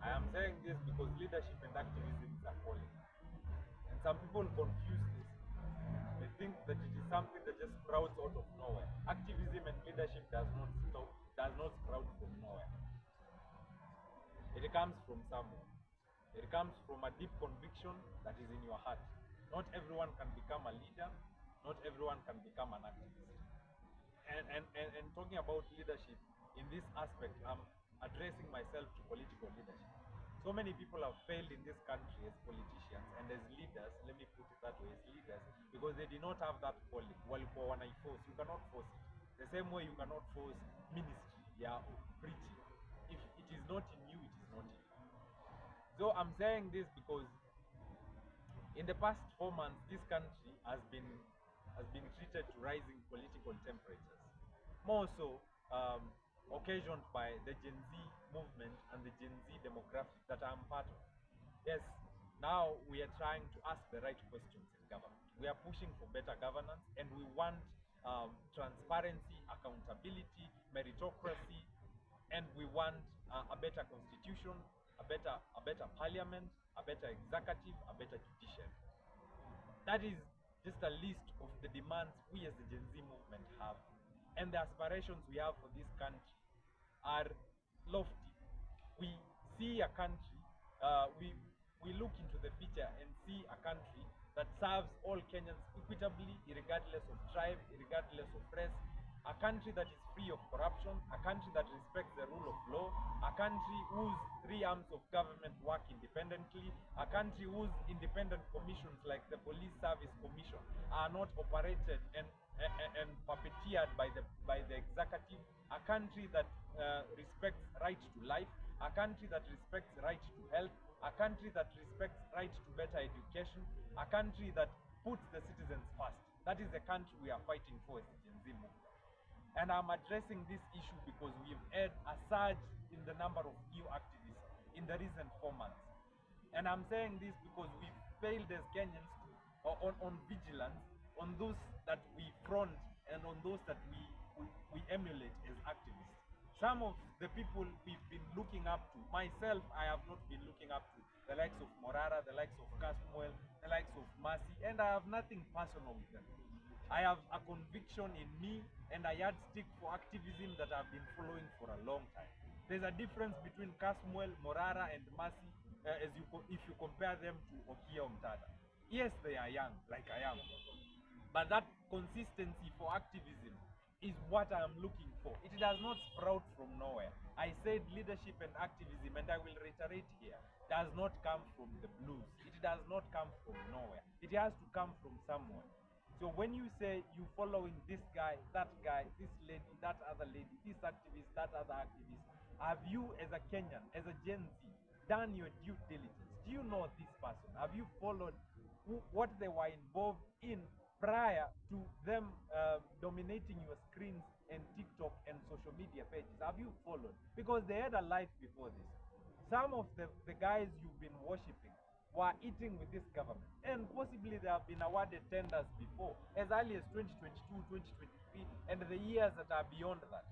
I am saying this because leadership and activism is a calling. And some people confuse this. They think that it is something that just sprouts out of nowhere. Activism and leadership does not sprout from nowhere. It comes from somewhere. It comes from a deep conviction that is in your heart. Not everyone can become a leader. Not everyone can become an activist. And talking about leadership in this aspect, I'm addressing myself to political leadership. So many people have failed in this country as politicians and as leaders, let me put it that way, as leaders, because they did not have that calling. Well, for when I force, you cannot force it. The same way you cannot force ministry, yeah, or preaching. If it is not in you, it is not in you. So I'm saying this because in the past 4 months, this country has been treated to rising political temperatures. More so occasioned by the Gen Z movement and the Gen Z demographic that I'm part of. Yes, now we are trying to ask the right questions in government. We are pushing for better governance, and we want transparency, accountability, meritocracy, and we want a better constitution, a better parliament, a better executive, a better judiciary. That is just a list of the demands we as the Gen Z movement have, and the aspirations we have for this country are lofty. We see a country, we look into the future and see a country that serves all Kenyans equitably, regardless of tribe, regardless of race, a country that is free of corruption, a country that respects the rule of law, a country whose three arms of government work independently, a country whose independent commissions like the Police Service Commission are not operated and puppeteered by the executive, a country that respects right to life, a country that respects right to health, a country that respects right to better education, a country that puts the citizens first. That is the country we are fighting for as the Gen Z movement. And I'm addressing this issue because we've had a surge in the number of new activists in the recent 4 months. And I'm saying this because we've failed as Kenyans on vigilance, on those that we front and on those that we emulate as activists. Some of the people we've been looking up to, myself, I have not been looking up to the likes of Morara, the likes of CASMUEL, the likes of Mercy, and I have nothing personal with them. I have a conviction in me and a yardstick for activism that I've been following for a long time. There's a difference between CASMUEL, Morara, and Mercy if you compare them to Okia Omtada. Yes, they are young, like I am, but that consistency for activism is what I am looking for. It does not sprout from nowhere. I said leadership and activism, and I will reiterate here, does not come from the blues. It does not come from nowhere. It has to come from somewhere. So when you say you following this guy, this lady, that other lady, this activist, that other activist, have you as a Kenyan, as a Gen Z, done your due diligence? Do you know this person? Have you followed what they were involved in prior to them dominating your screens and TikTok and social media pages? Have you followed? Because they had a life before this. Some of the guys you've been worshipping were eating with this government, and possibly they have been awarded tenders before, as early as 2022, 2023, and the years that are beyond that.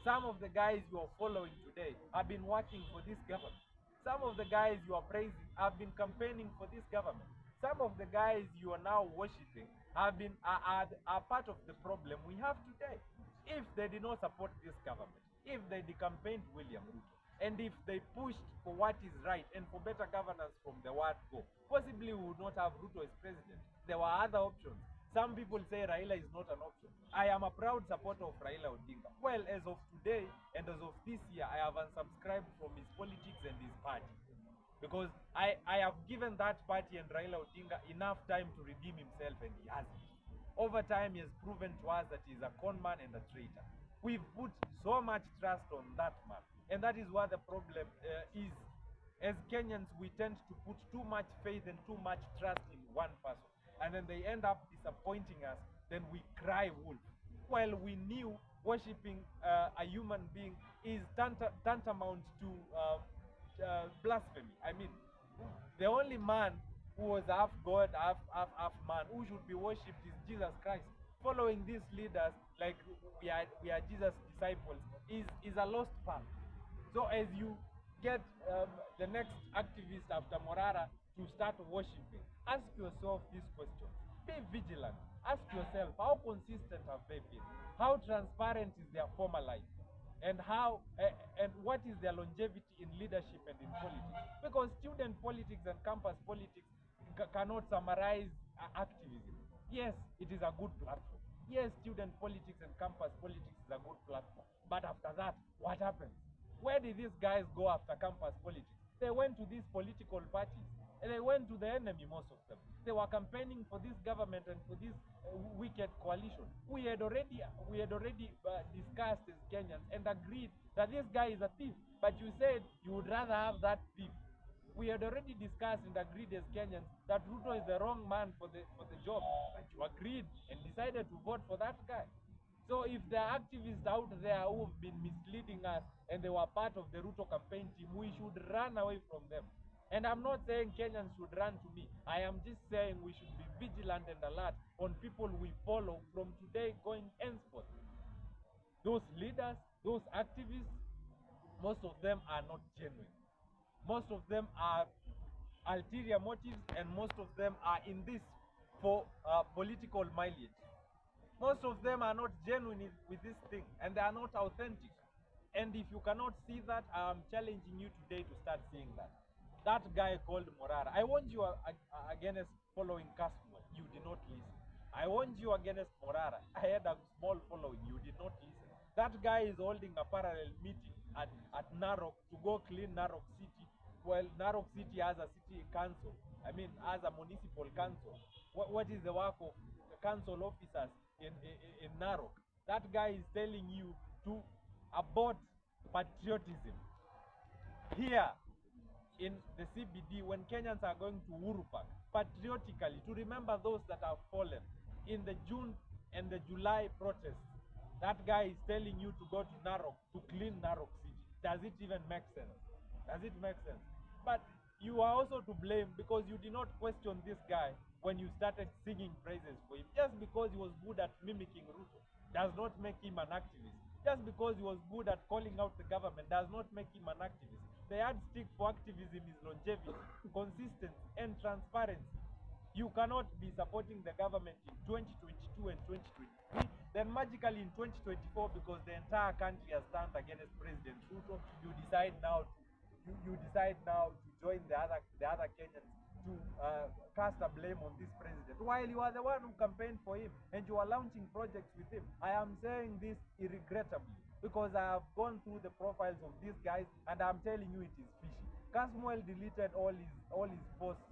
Some of the guys you are following today have been working for this government. Some of the guys you are praising have been campaigning for this government. Some of the guys you are now worshipping are part of the problem we have today. If they did not support this government, if they campaigned William Ruto, and if they pushed for what is right and for better governance from the word go, possibly we would not have Ruto as president. There were other options. Some people say Raila is not an option. I am a proud supporter of Raila Odinga. Well, as of today and as of this year, I have unsubscribed from his politics and his party, because I have given that party and Raila Odinga enough time to redeem himself, and he hasn't. Over time, he has proven to us that he is a con man and a traitor. We've put so much trust on that man, and that is what the problem is. As Kenyans, we tend to put too much faith and too much trust in one person, and then they end up disappointing us. Then we cry wolf. While we knew worshipping a human being is tantamount to blasphemy. I mean, the only man who was half God, half man, who should be worshipped is Jesus Christ. Following these leaders like we are Jesus' disciples is a lost path. So as you get the next activist after Morara to start worshipping. Ask yourself this question. Be vigilant. Ask yourself, how consistent have they been? How transparent is their former life? And and what is their longevity in leadership and in politics? Because student politics and campus politics cannot summarize activism. Yes, it is a good platform. Yes, student politics and campus politics is a good platform. But after that, what happens? Where did these guys go after campus politics? They went to these political parties. And they went to the enemy, most of them. They were campaigning for this government and for this wicked coalition. We had already discussed as Kenyans and agreed that this guy is a thief. But you said you would rather have that thief. We had already discussed and agreed as Kenyans that Ruto is the wrong man for the job. But you agreed and decided to vote for that guy. So if there are activists out there who have been misleading us and they were part of the Ruto campaign team, we should run away from them. And I'm not saying Kenyans should run to me. I am just saying we should be vigilant and alert on people we follow from today going henceforth. Those leaders, those activists, most of them are not genuine. Most of them are ulterior motives, and most of them are in this for political mileage. Most of them are not genuine with this thing, and they are not authentic. And if you cannot see that, I'm challenging you today to start seeing that. That guy called Morara, I warned you against following CASMUEL. You did not listen. I warned you against Morara. I had a small following. You did not listen. That guy is holding a parallel meeting at Narok to go clean Narok City. Well, Narok City has a city council. I mean, as a municipal council. What is the work of council officers in Narok? That guy is telling you to abort patriotism. Here in the CBD, when Kenyans are going to Uhuru Park, patriotically, to remember those that have fallen in the June and the July protests, that guy is telling you to go to Narok to clean Narok City. Does it even make sense? Does it make sense? But you are also to blame because you did not question this guy when you started singing praises for him. Just because he was good at mimicking Ruto does not make him an activist. Just because he was good at calling out the government does not make him an activist. The yardstick for activism is longevity, consistency, and transparency. You cannot be supporting the government in 2022 and 2023, then magically in 2024, because the entire country has turned against President Ruto, you decide now to join the other Kenyans to cast a blame on this president, while you are the one who campaigned for him and you are launching projects with him. I am saying this irregrettably because I have gone through the profiles of these guys and I'm telling you it is fishy. CASMUEL deleted all his posts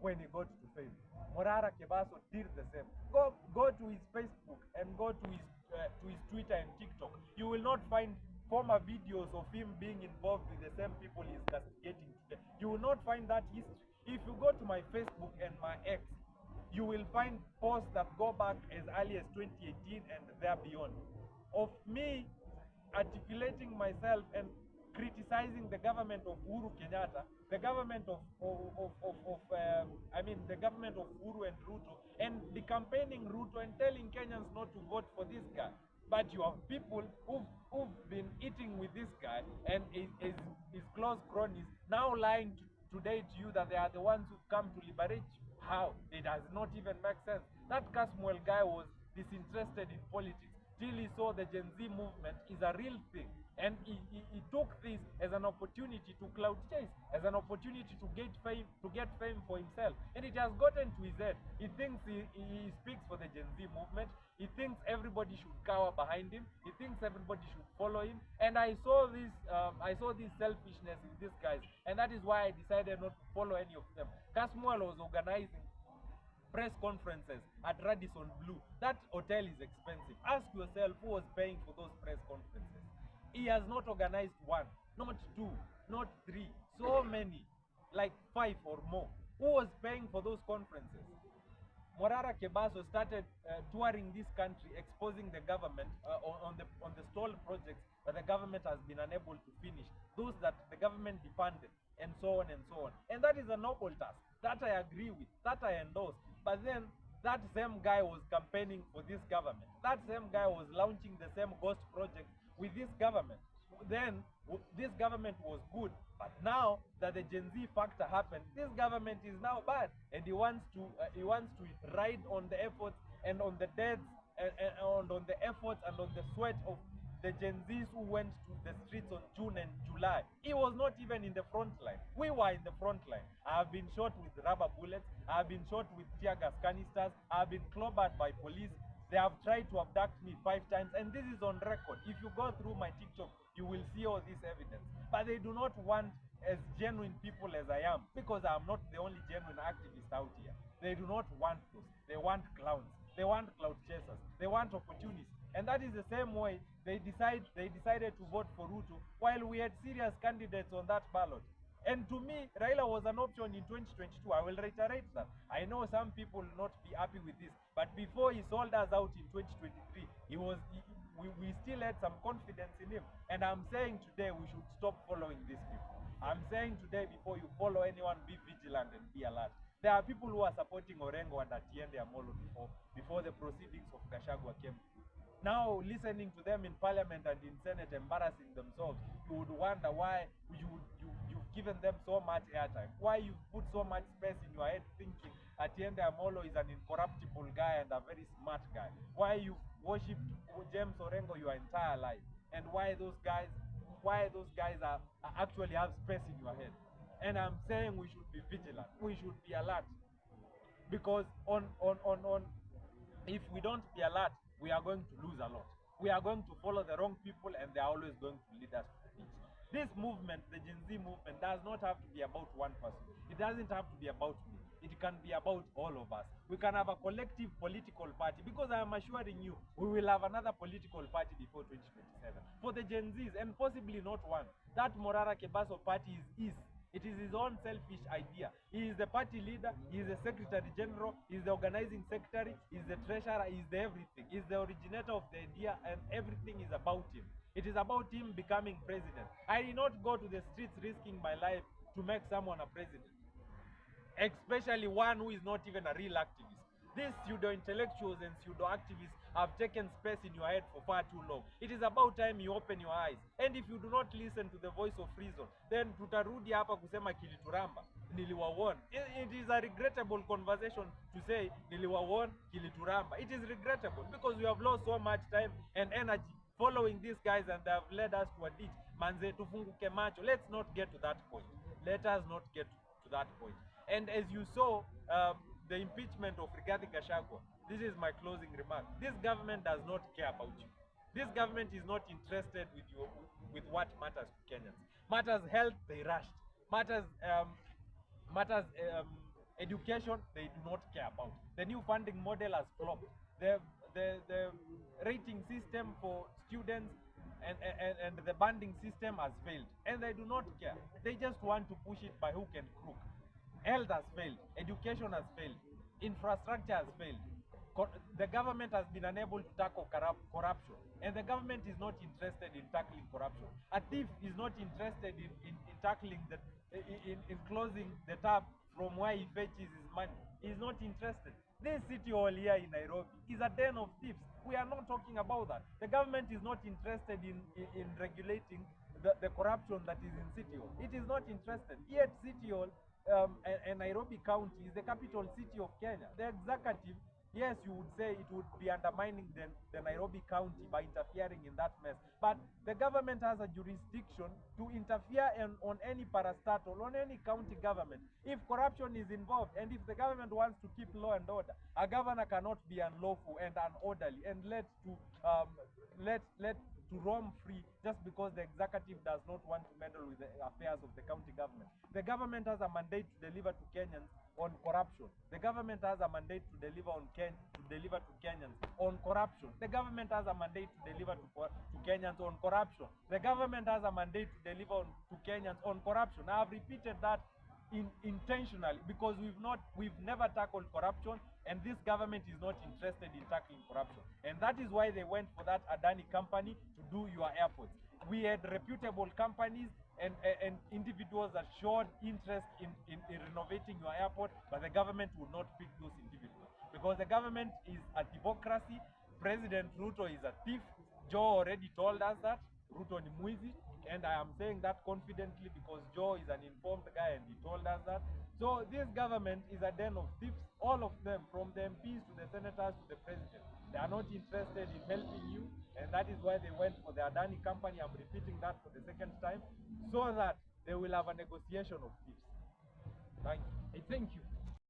when he got to fame. Morara Kebaso did the same. Go to his Facebook and go to his Twitter and TikTok. You will not find former videos of him being involved with the same people he's castigating today. You will not find that history. If you go to my Facebook and my X, you will find posts that go back as early as 2018 and there beyond of me articulating myself and criticizing the government of Uhuru Kenyatta, the government the government of Uhuru and Ruto, and the campaigning Ruto and telling Kenyans not to vote for this guy. But you have people who've been eating with this guy and his close cronies now lying today to you that they are the ones who've come to liberate you. How? It does not even make sense. That CASMUEL guy was disinterested in politics till he saw the Gen Z movement is a real thing. And he took this as an opportunity to cloud chase, as an opportunity to get fame for himself. And it has gotten to his head. He thinks he speaks for the Gen Z movement. He thinks everybody should cower behind him. He thinks everybody should follow him. And I saw this selfishness in these guys. And that is why I decided not to follow any of them. CASMUEL was organizing press conferences at Radisson Blue. That hotel is expensive. Ask yourself who was paying for those press conferences. He has not organized one, not two, not three, so many, like 5 or more. Who was paying for those conferences? Morara Kebaso started touring this country, exposing the government on the stalled projects that the government has been unable to finish, those that the government defunded, and so on and so on. And that is a noble task. That I agree with, that I endorse. But then that same guy was campaigning for this government. That same guy was launching the same ghost project with this government. Then this government was good, but now that the Gen Z factor happened, this government is now bad, and he wants to ride on the efforts and on the deaths and on the efforts and on the sweat of the Gen Zs who went to the streets on June and July. He was not even in the front line. We were in the front line. I have been shot with rubber bullets. I have been shot with tear gas canisters. I have been clobbered by police. They have tried to abduct me 5 times, and this is on record. If you go through my TikTok, you will see all this evidence. But they do not want as genuine people as I am, because I am not the only genuine activist out here. They do not want those. They want clowns. They want cloud chasers. They want opportunists. And that is the same way they decided to vote for Ruto while we had serious candidates on that ballot. And to me, Raila was an option in 2022. I will reiterate that. I know some people will not be happy with this, but before he sold us out in 2023, we still had some confidence in him. And I'm saying today we should stop following these people. I'm saying today, before you follow anyone, be vigilant and be alert. There are people who are supporting Orengo and Atiende Amolo before the proceedings of Gachagua came. Now, listening to them in Parliament and in Senate embarrassing themselves, you would wonder why you've given them so much airtime, why you put so much space in your head thinking Atiende Amolo is an incorruptible guy and a very smart guy, why you worshipped James Orengo your entire life, and why those guys are actually have space in your head. And I'm saying we should be vigilant, we should be alert, because if we don't be alert, we are going to lose a lot. We are going to follow the wrong people, and they are always going to lead us to the ditch. This movement, the Gen Z movement, does not have to be about one person. It doesn't have to be about me. It can be about all of us. We can have a collective political party, because I am assuring you, we will have another political party before 2027 for the Gen Zs, and possibly not one. That Morara Kebaso party is. It is his own selfish idea. He is the party leader, he is the secretary general, he is the organizing secretary, he is the treasurer, he is the everything. He is the originator of the idea, and everything is about him. It is about him becoming president. I did not go to the streets risking my life to make someone a president, especially one who is not even a real activist. These pseudo-intellectuals and pseudo-activists have taken space in your head for far too long. It is about time you open your eyes. And if you do not listen to the voice of reason, then tutarudi hapa kusema kilituramba, niliwawarn. It is a regrettable conversation to say niliwawarn, kilituramba. It is regrettable because we have lost so much time and energy following these guys, and they have led us to a ditch. Manze tufunguke macho. Let's not get to that point. Let us not get to that point. And as you saw, the impeachment of Rigathi Gachagua, this is my closing remark. This government does not care about you. This government is not interested with what matters to Kenyans. Matters health, they rushed. Matters education, they do not care about. The new funding model has flopped. The rating system for students and the banding system has failed, and they do not care. They just want to push it by hook and crook. Health has failed, education has failed, infrastructure has failed. The government has been unable to tackle corruption, and the government is not interested in tackling corruption. A thief is not interested in tackling in closing the tap from where he fetches his money. He is not interested. This city hall here in Nairobi is a den of thieves. We are not talking about that. The government is not interested in regulating the corruption that is in City Hall. It is not interested. Yet City Hall and Nairobi County is the capital city of Kenya. The executive, yes, you would say it would be undermining the Nairobi County by interfering in that mess. But the government has a jurisdiction to interfere on any parastatal, on any county government. If corruption is involved, and if the government wants to keep law and order, a governor cannot be unlawful and unorderly and let to roam free just because the executive does not want to meddle with the affairs of the county government. The government has a mandate to deliver to Kenyans on corruption. The government has a mandate to deliver to Kenyans on corruption. The government has a mandate to deliver to Kenyans on corruption. The government has a mandate to deliver to Kenyans on corruption. I have repeated that intentionally because we've never tackled corruption, and this government is not interested in tackling corruption. And that is why they went for that Adani company to do your airports. We had reputable companies and individuals that showed interest in renovating your airport, but the government would not pick those individuals because the government is a democracy. President Ruto is a thief. Joe already told us that. Ruto ni mwizi. And I am saying that confidently because Joe is an informed guy and he told us that. So this government is a den of thieves, all of them, from the MPs to the senators to the president. They are not interested in helping you, and that is why they went for the Adani company. I'm repeating that for the second time, so that they will have a negotiation of thieves. Thank you. Thank you.